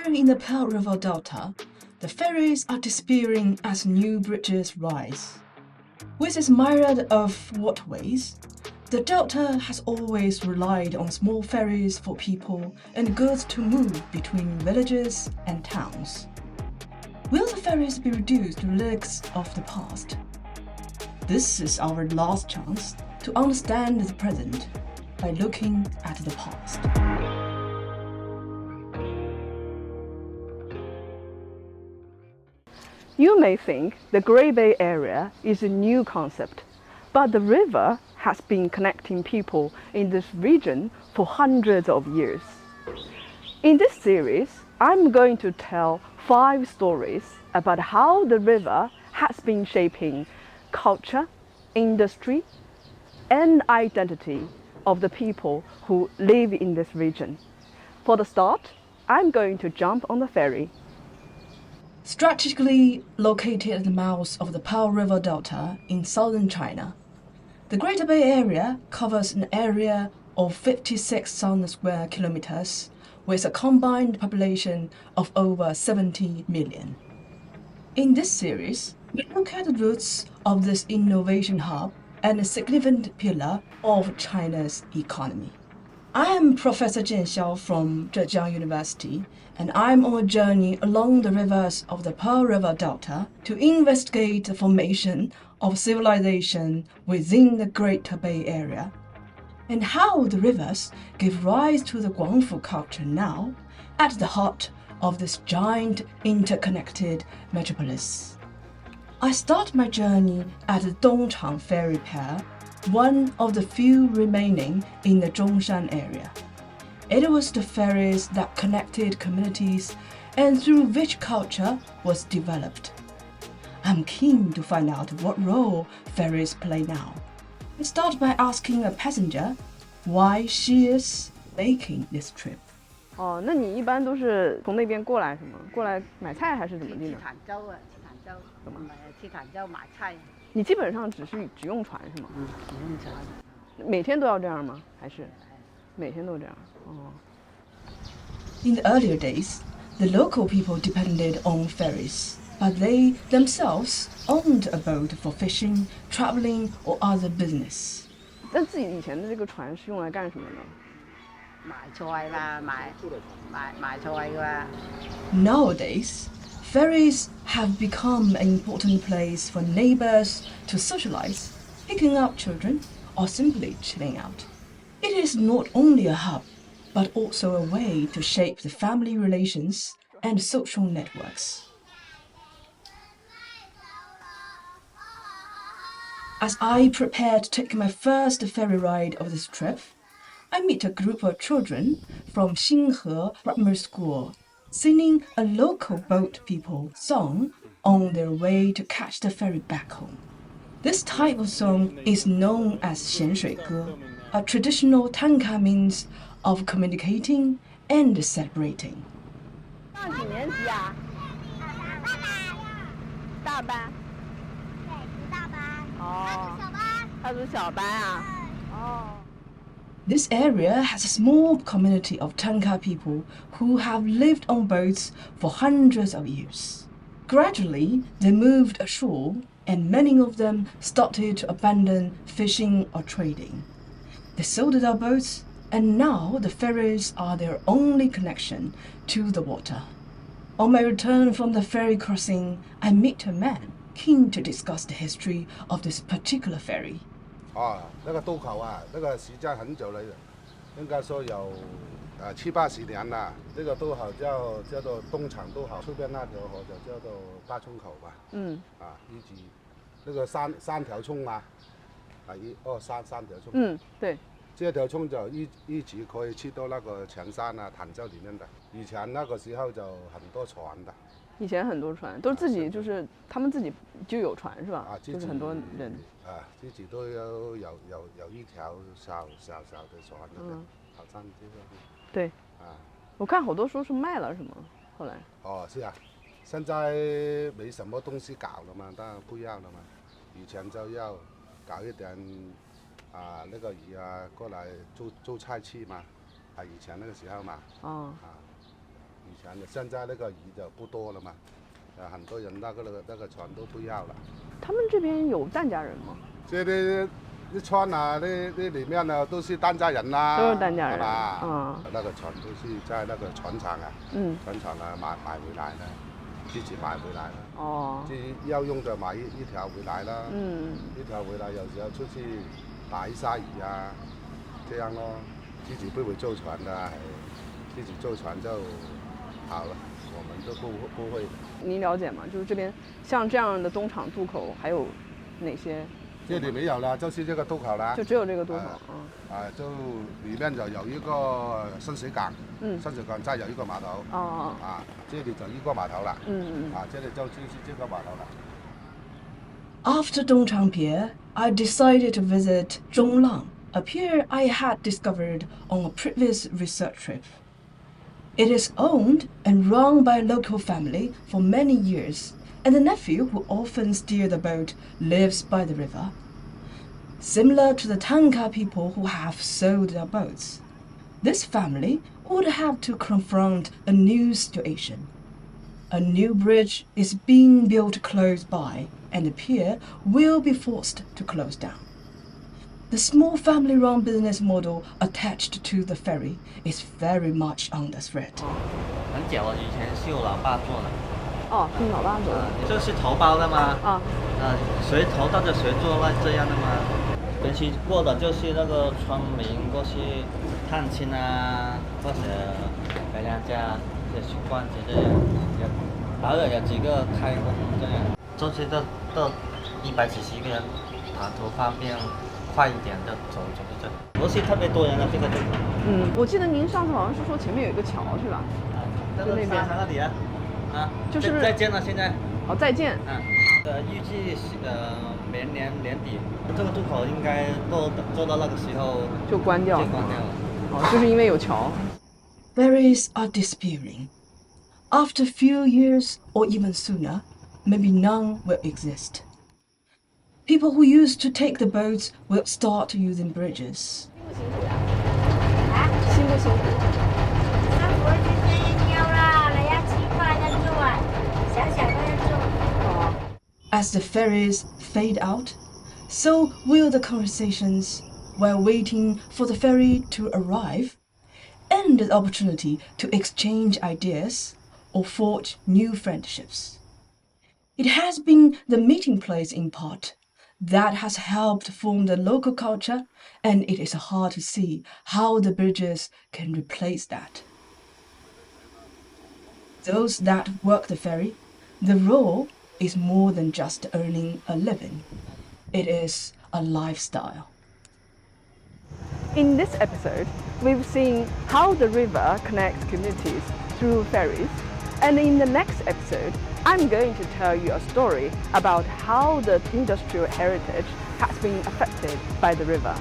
Here in the Pearl River Delta, the ferries are disappearing as new bridges rise. With its myriad of waterways, the Delta has always relied on small ferries for people and goods to move between villages and towns. Will the ferries be reduced to relics of the past? This is our last chance to understand the present by looking at the past. You may think the Great Bay Area is a new concept, but the river has been connecting people in this region for hundreds of years. In this series, I'm going to tell 5 stories about how the river has been shaping culture, industry, and identity of the people who live in this region. For the start, I'm going to jump on the ferry. Strategically located at the mouth of the Pearl River Delta in southern China, the Greater Bay Area covers an area of 56,000 square kilometers with a combined population of over 70 million. In this series, we look at the roots of this innovation hub and a significant pillar of China's economy. I am Professor Jian Xiao from Zhejiang University, and I'm on a journey along the rivers of the Pearl River Delta to investigate the formation of civilization within the Greater Bay Area, and how the rivers give rise to the Guangfu culture now, at the heart of this giant interconnected metropolis. I start my journey at the Dongchang Ferry Pier, one of the few remaining in the Zhongshan area. It was the ferries that connected communities and through which culture was developed. I'm keen to find out what role ferries play now. I start by asking a passenger why she is making this trip. 哦，那你一般都是从那边过来是吗？过来买菜还是怎么地呢？去坦州啊，去坦州，去坦州买菜。你基本上只用船是吗？只用船。每天都要这样吗？还是每天都这样？哦。In the earlier days, the local people depended on ferries, but they themselves owned a boat for fishing, traveling, or other business. 那自己以前的这个船是用来干什么的？买菜啦，买菜噶。Nowadays, ferries have become an important place for neighbors to socialize, picking up children, or simply chilling out. It is not only a hub, but also a way to shape the family relations and social networks. As I prepare to take my first ferry ride of this trip, I meet a group of children from Xinghe Primary School singing a local boat people song on their way to catch the ferry back home. This type of song is known as 咸水歌, a traditional tanka means of communicating and celebrating. 上几年级啊？大班。对，读大班。哦。小班。他读小班啊。哦。This area has a small community of Tanka people who have lived on boats for hundreds of years. Gradually, they moved ashore, and many of them started to abandon fishing or trading. They sold their boats, and now the ferries are their only connection to the water. On my return from the ferry crossing, I meet a man keen to discuss the history of this particular ferry. 那个渡口啊，那个时间很久了，应该说有7、80年了。这个渡口叫做东厂渡口，出边那条河就叫做大冲口吧。一直那个三条冲啊，三条冲。对。这条冲就一直可以去到那个前山啊、坦州里面的。以前那个时候就很多船的。以前很多船都是自己，就是他们自己就有船是吧？就是很多人。自己都有一条小的船的，好像这个。对。我看好多说是卖了是吗？后来。是啊，现在没什么东西搞了嘛，当然不要了嘛。以前就要搞一点那个鱼过来做菜吃嘛，以前那个时候嘛。以前的，现在那个鱼就不多了嘛，很多人那个船都不要了。他们这边有疍家人吗？这啲船啊，那里面呢都是疍家人啦，都是疍家人，是吧？嗯，那个船都是在那个船厂啊，船厂啊买回来的，自己买回来的。哦，自己要用就买一条回来啦，一条回来有时候出去打一下鱼啊，这样咯。自己不会坐船的，自己坐船就好了，我们都不会。您了解吗？就是这边像这样的东厂渡口还有哪些？这里没有了，就是这个渡口了。就只有这个渡口。就里面就有一个深水港，深水港再有一个码头。这里就一个码头了。这里就是这个码头了。After Dongchang Pier, I decided to visit Zhonglang, a pier I had discovered on a previous research trip. It is owned and run by a local family for many years, and the nephew who often steers the boat lives by the river. Similar to the Tanka people who have sold their boats, this family would have to confront a new situation. A new bridge is being built close by, and the pier will be forced to close down. The small family-run business model attached to the ferry is very much under threat. 很久了，以前是我老爸做的。哦，是你老爸做的。这是头包的吗？谁头到着谁做这样的吗？尤其过的就是那个村民过去探亲啊，或者给人家也去逛街这样，偶尔有几个开工这样，这些都100几十个人，长途方便。快一点就走这，不是特别多人的这个地方。我记得您上次好像是说前面有一个桥是吧？就那边那里啊，就是再见了现在。哦，再见。预计明年年底这个渡口应该做到那个时候就关掉了。哦，就是因为有桥。Ferries are disappearing. After a few years or even sooner, maybe none will exist. People who used to take the boats will start using bridges. 辛不辛苦？生活就这样了，人家吃饭要做，想想都要做。As the ferries fade out, so will the conversations while waiting for the ferry to arrive, and the opportunity to exchange ideas or forge new friendships. It has been the meeting place in part that has helped form the local culture, and it is hard to see how the bridges can replace that. Those that work the ferry, the role is more than just earning a living. It is a lifestyle. In this episode, we've seen how the river connects communities through ferries, and in the next episode, I'm going to tell you a story about how the industrial heritage has been affected by the river.